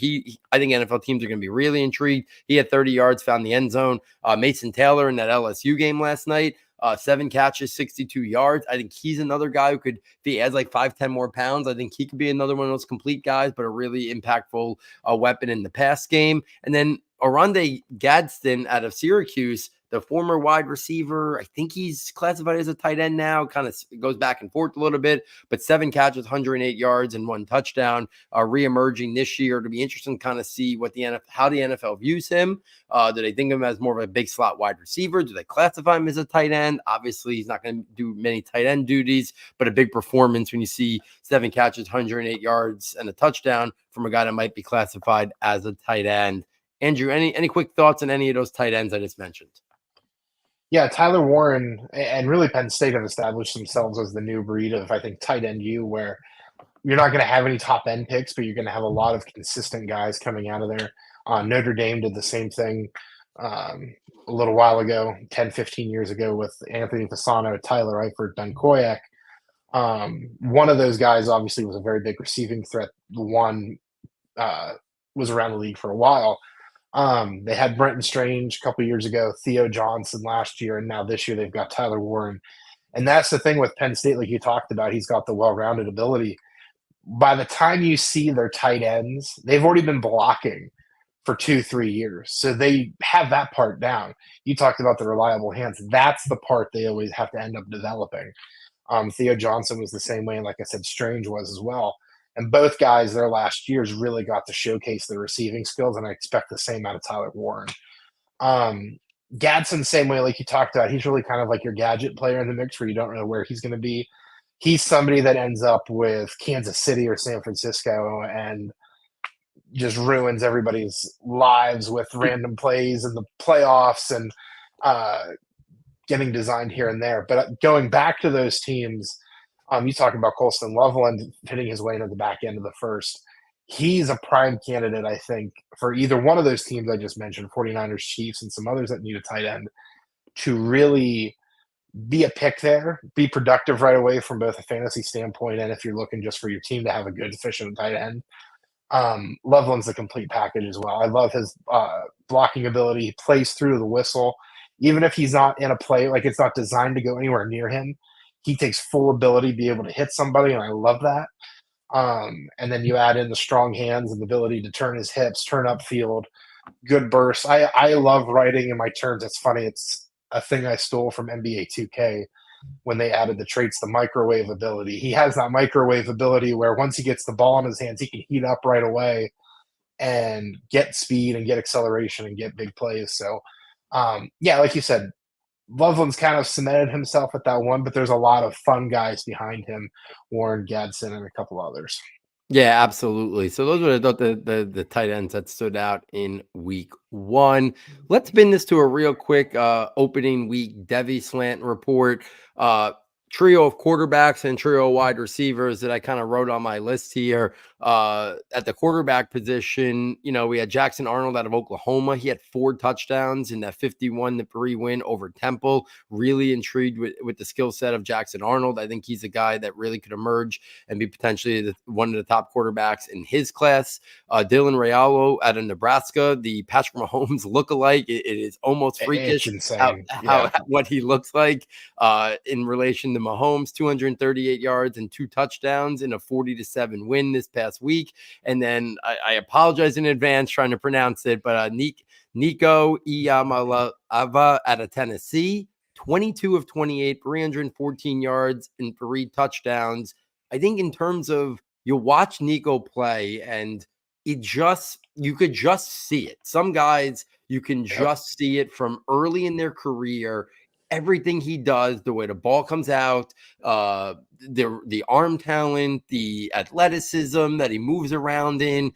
Speaker 1: I think NFL teams are going to be really intrigued. He had 30 yards, found the end zone. Mason Taylor in that LSU game last night, 7 catches, 62 yards. I think he's another guy who could, if he adds like 5-10 more pounds, I think he could be another one of those complete guys, but a really impactful weapon in the pass game. And then Oronde Gadsden out of Syracuse, the former wide receiver, I think he's classified as a tight end now, kind of goes back and forth a little bit, but 7 catches, 108 yards, and 1 touchdown, reemerging this year. To be interesting to kind of see how the NFL views him. Do they think of him as more of a big slot wide receiver? Do they classify him as a tight end? Obviously, he's not going to do many tight end duties, but a big performance when you see 7 catches, 108 yards, and a touchdown from a guy that might be classified as a tight end. Andrew, any quick thoughts on any of those tight ends I just mentioned?
Speaker 2: Yeah, Tyler Warren and really Penn State have established themselves as the new breed of, I think, tight end where you're not going to have any top end picks, but you're going to have a lot of consistent guys coming out of there. Notre Dame did the same thing a little while ago, 10, 15 years ago with Anthony Fasano, Tyler Eifert, Ben Koyak. One of those guys obviously was a very big receiving threat. One was around the league for a while. They had Brenton Strange a couple years ago, Theo Johnson last year, and now this year they've got Tyler Warren. And that's the thing with Penn State, like you talked about, he's got the well-rounded ability. By the time you see their tight ends, they've already been blocking for 2-3 years. So they have that part down. You talked about the reliable hands. That's the part they always have to end up developing. Theo Johnson was the same way, and like I said, Strange was as well. And both guys, their last years really got to showcase their receiving skills, and I expect the same out of Tyler Warren. Gadsden, same way, like you talked about, he's really kind of like your gadget player in the mix where you don't know where he's going to be. He's somebody that ends up with Kansas City or San Francisco and just ruins everybody's lives with random plays in the playoffs and getting designed here and there. But going back to those teams, you talk about Colston Loveland hitting his way into the back end of the first. He's a prime candidate, I think, for either one of those teams I just mentioned, 49ers, Chiefs, and some others that need a tight end, to really be a pick there, be productive right away from both a fantasy standpoint and if you're looking just for your team to have a good, efficient tight end. Loveland's a complete package as well. I love his blocking ability. He plays through the whistle. Even if he's not in a play, like it's not designed to go anywhere near him, he takes full ability to be able to hit somebody, and I love that. And then you add in the strong hands and the ability to turn his hips, turn upfield, good burst. I love writing in my terms. It's funny. It's a thing I stole from NBA 2K when they added the traits, the microwave ability. He has that microwave ability where once he gets the ball in his hands, he can heat up right away and get speed and get acceleration and get big plays. So, yeah, like you said, Loveland's kind of cemented himself at that one, but there's a lot of fun guys behind him, Warren, Gadsden, and a couple others.
Speaker 1: Yeah, absolutely. So those were the tight ends that stood out in week one. Let's spin this to a real quick opening week Devy Slant report. Trio of quarterbacks and trio of wide receivers that I kind of wrote on my list here. At the quarterback position, we had Jackson Arnold out of Oklahoma. He had 4 touchdowns in that 51-3 win over Temple. Really intrigued with the skill set of Jackson Arnold. I think he's a guy that really could emerge and be potentially one of the top quarterbacks in his class. Dylan Rayalo out of Nebraska, the Patrick Mahomes lookalike. It is almost freakish.
Speaker 2: It's insane.
Speaker 1: What he looks like in relation to Mahomes. 238 yards and 2 touchdowns in a 40-7 win this past week. And then I apologize in advance trying to pronounce it, but Nico Iamaleava out of Tennessee, 22 of 28, 314 yards and 3 touchdowns. I think in terms of you watch Nico play and you could just see it. Some guys, you can just see it from early in their career. Everything he does, the way the ball comes out, the arm talent, the athleticism that he moves around in.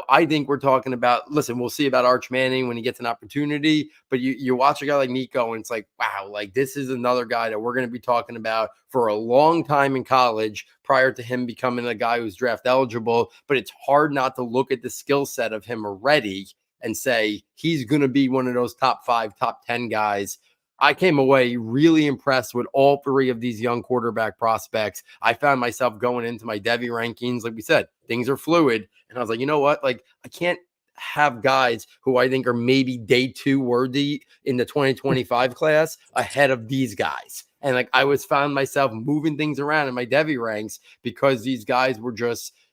Speaker 1: I think we're talking about, listen, we'll see about Arch Manning when he gets an opportunity, but you watch a guy like Nico and it's like, wow, like this is another guy that we're going to be talking about for a long time in college prior to him becoming a guy who's draft eligible. But it's hard not to look at the skill set of him already and say he's going to be one of those top 5, top 10 guys. I came away really impressed with all 3 of these young quarterback prospects. I found myself going into my Devy rankings. Like we said, things are fluid. And I was like, you know what? Like, I can't have guys who I think are maybe day 2 worthy in the 2025 class ahead of these guys. And like, I found myself moving things around in my Devy ranks because these guys were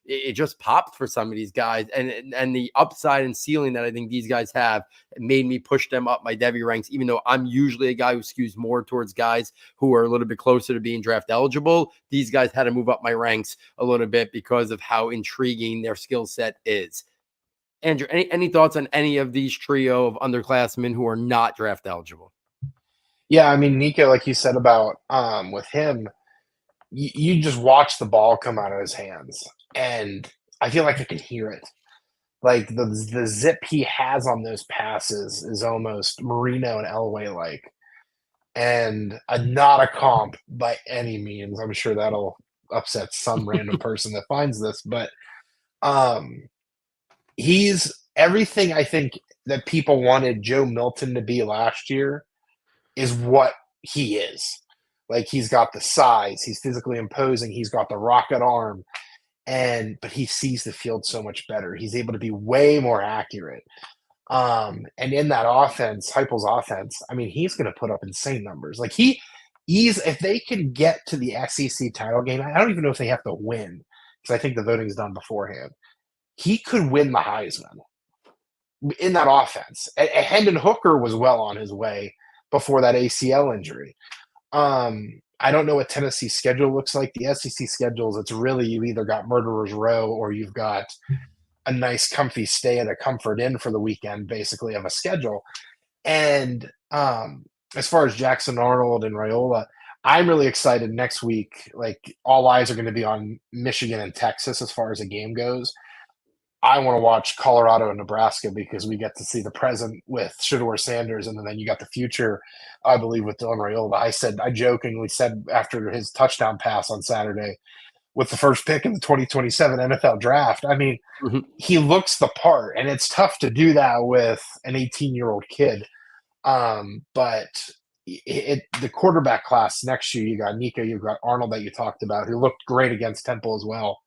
Speaker 1: it just popped for some of these guys, and the upside and ceiling that I think these guys have made me push them up my Devy ranks, even though I'm usually a guy who skews more towards guys who are a little bit closer to being draft eligible. These guys had to move up my ranks a little bit because of how intriguing their skill set is. Andrew, any thoughts on any of these trio of underclassmen who are not draft eligible?
Speaker 2: Yeah, I mean, Nico, like you said about with him, you just watch the ball come out of his hands, and I feel like I can hear it. Like the zip he has on those passes is almost Marino and Elway like, and not a comp by any means. I'm sure that'll upset some random person that finds this, but he's everything I think that people wanted Joe Milton to be last year is what he is. Like he's got the size, he's physically imposing, he's got the rocket arm, but he sees the field so much better. He's able to be way more accurate. And in that offense, Heupel's offense, I mean, he's going to put up insane numbers. Like he's if they can get to the SEC title game, I don't even know if they have to win because I think the voting's done beforehand. He could win the Heisman in that offense. Hendon Hooker was well on his way before that ACL injury. I don't know what Tennessee's schedule looks like. The SEC schedules, it's really you either got Murderer's Row or you've got a nice, comfy stay at a Comfort Inn for the weekend, basically, of a schedule. And as far as Jackson Arnold and Raiola, I'm really excited next week. Like, all eyes are going to be on Michigan and Texas as far as the game goes. I want to watch Colorado and Nebraska because we get to see the present with Shedeur Sanders, and then you got the future, I believe, with Dylan Raiola. I jokingly said after his touchdown pass on Saturday with the first pick in the 2027 NFL draft, I mean, he looks the part, and it's tough to do that with an 18-year-old kid. But the quarterback class next year, you got Nico, you've got Arnold that you talked about, who looked great against Temple as well.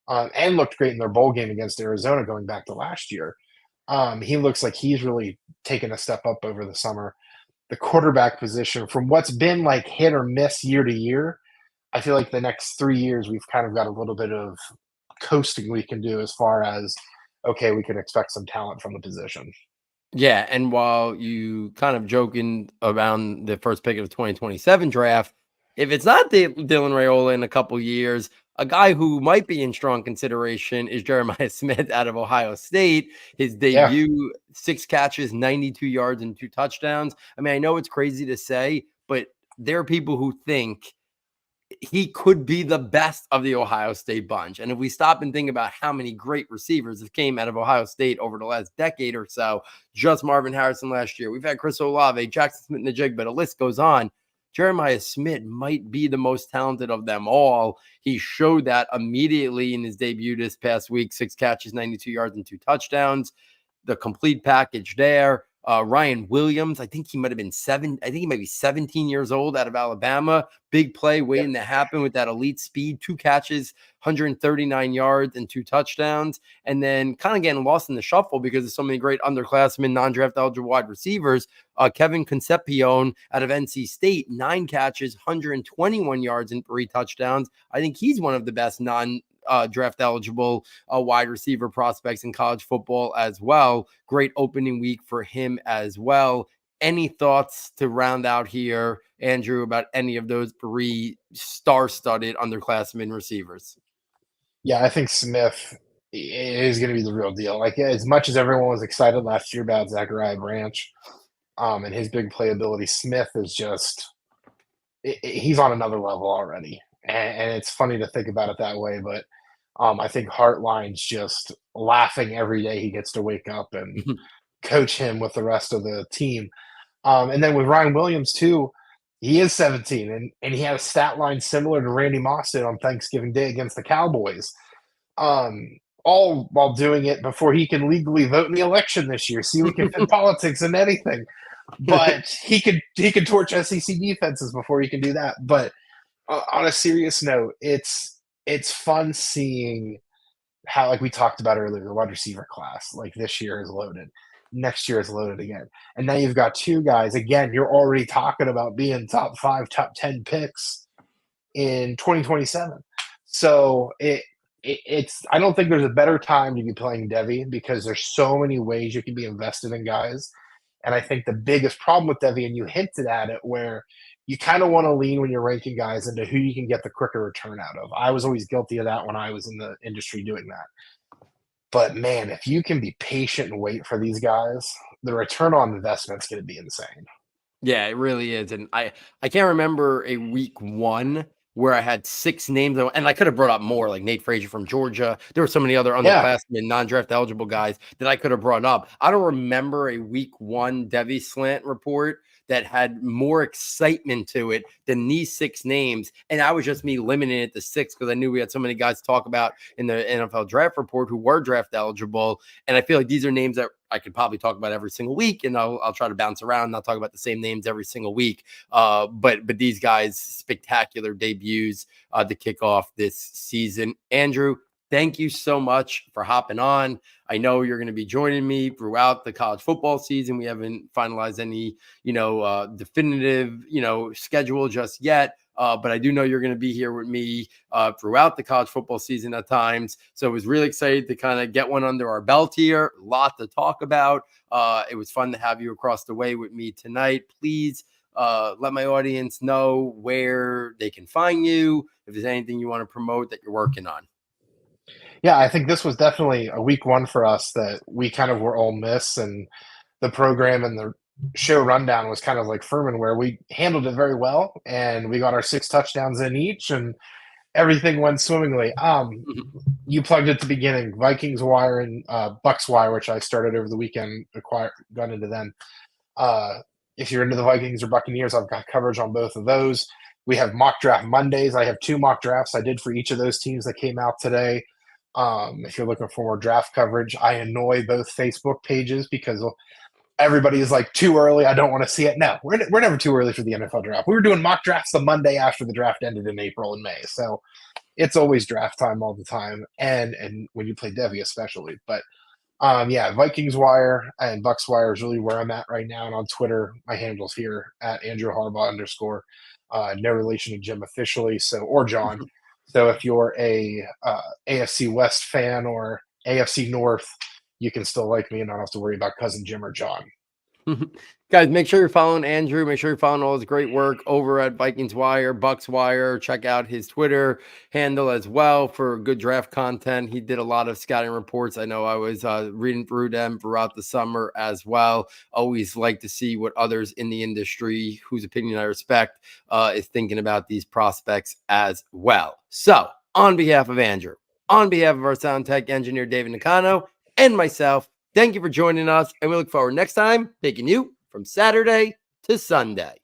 Speaker 2: And looked great in their bowl game against Arizona going back to last year. He looks like he's really taken a step up over the summer. The quarterback position, from what's been like hit or miss year to year, I feel like the next 3 years we've kind of got a little bit of coasting we can do as far as, okay, we can expect some talent from the position.
Speaker 1: Yeah, and while you kind of joking around the first pick of the 2027 draft, if it's not Dylan Raiola in a couple years, a guy who might be in strong consideration is Jeremiah Smith out of Ohio State. His
Speaker 2: Yeah.
Speaker 1: debut, 6 catches, 92 yards, and 2 touchdowns. I mean, I know it's crazy to say, but there are people who think he could be the best of the Ohio State bunch. And if we stop and think about how many great receivers have came out of Ohio State over the last decade or so, just Marvin Harrison last year, we've had Chris Olave, Jackson Smith-Njigba, the list goes on. Jeremiah Smith might be the most talented of them all. He showed that immediately in his debut this past week, 6 catches, 92 yards, and 2 touchdowns. The complete package there. Ryan Williams, I think he might be 17 years old, out of Alabama. Big play waiting to happen with that elite speed. 2 catches, 139 yards, and 2 touchdowns. And then kind of getting lost in the shuffle because of so many great underclassmen, non-draft eligible wide receivers. Kevin Concepcion out of NC State, 9 catches, 121 yards, and 3 touchdowns. I think he's one of the best draft eligible wide receiver prospects in college football as well. Great opening week for him as well. Any thoughts to round out here, Andrew, about any of those 3 star-studded underclassmen receivers?
Speaker 2: Yeah, I think Smith is going to be the real deal. Like, as much as everyone was excited last year about Zachariah Branch and his big playability, Smith is just he's on another level already. And it's funny to think about it that way, but I think Hartline's just laughing every day he gets to wake up and coach him with the rest of the team. And then with Ryan Williams, too, he is 17, and he had a stat line similar to Randy Moss did on Thanksgiving Day against the Cowboys, all while doing it before he can legally vote in the election this year. See, we can fit politics in anything. But he could torch SEC defenses before he can do that. But on a serious note, it's fun seeing how, like we talked about earlier, the wide receiver class, like this year is loaded. Next year is loaded again. And now you've got 2 guys. Again, you're already talking about being top 5, top 10 picks in 2027. So it's I don't think there's a better time to be playing Devy because there's so many ways you can be invested in guys. And I think the biggest problem with Devy, and you hinted at it, where you kind of want to lean when you're ranking guys into who you can get the quicker return out of. I was always guilty of that when I was in the industry doing that. But man, if you can be patient and wait for these guys, the return on investment's going to be insane.
Speaker 1: Yeah, it really is. And I can't remember a week 1 where I had 6 names, and I could have brought up more, like Nate Frazier from Georgia. There were so many other
Speaker 2: Yeah.
Speaker 1: underclassmen, non-draft eligible guys that I could have brought up. I don't remember a week 1 Devy Slant report that had more excitement to it than these 6 names. And I was just me limiting it to 6 because I knew we had so many guys to talk about in the NFL draft report who were draft eligible. And I feel like these are names that I could probably talk about every single week, and I'll try to bounce around, not talk about the same names every single week. But these guys, spectacular debuts to kick off this season. Andrew, thank you so much for hopping on. I know you're going to be joining me throughout the college football season. We haven't finalized any, definitive, schedule just yet. But I do know you're going to be here with me throughout the college football season at times. So I was really excited to kind of get one under our belt here. A lot to talk about. It was fun to have you across the way with me tonight. Please let my audience know where they can find you, if there's anything you want to promote that you're working on.
Speaker 2: Yeah, I think this was definitely a week 1 for us that we kind of were Ole Miss, and the program and the show rundown was kind of like Furman, where we handled it very well, and we got our 6 touchdowns in each, and everything went swimmingly. You plugged at the beginning, Vikings Wire and Bucks Wire, which I started over the weekend, got into them. If you're into the Vikings or Buccaneers, I've got coverage on both of those. We have mock draft Mondays. I have 2 mock drafts I did for each of those teams that came out today. If you're looking for more draft coverage, I annoy both Facebook pages because everybody is like, too early, I don't want to see it. No, we're never too early for the NFL draft. We were doing mock drafts the Monday after the draft ended in April and May. So it's always draft time all the time. And when you play Devy especially. But yeah, Vikings Wire and Bucks Wire is really where I'm at right now. And on Twitter, my handle's here at Andrew Harbaugh _. No relation to Jim officially, or John. So if you're a AFC West fan or AFC North, you can still like me and not have to worry about cousin Jim or John.
Speaker 1: Guys, make sure you're following Andrew. Make sure you're following all his great work over at Vikings Wire, Bucks Wire. Check out his Twitter handle as well for good draft content. He did a lot of scouting reports. I know I was reading through them throughout the summer as well. Always like to see what others in the industry, whose opinion I respect, is thinking about these prospects as well. So, on behalf of Andrew, on behalf of our sound tech engineer, David Nakano, and myself, thank you for joining us, and we look forward next time taking you from Saturday to Sunday.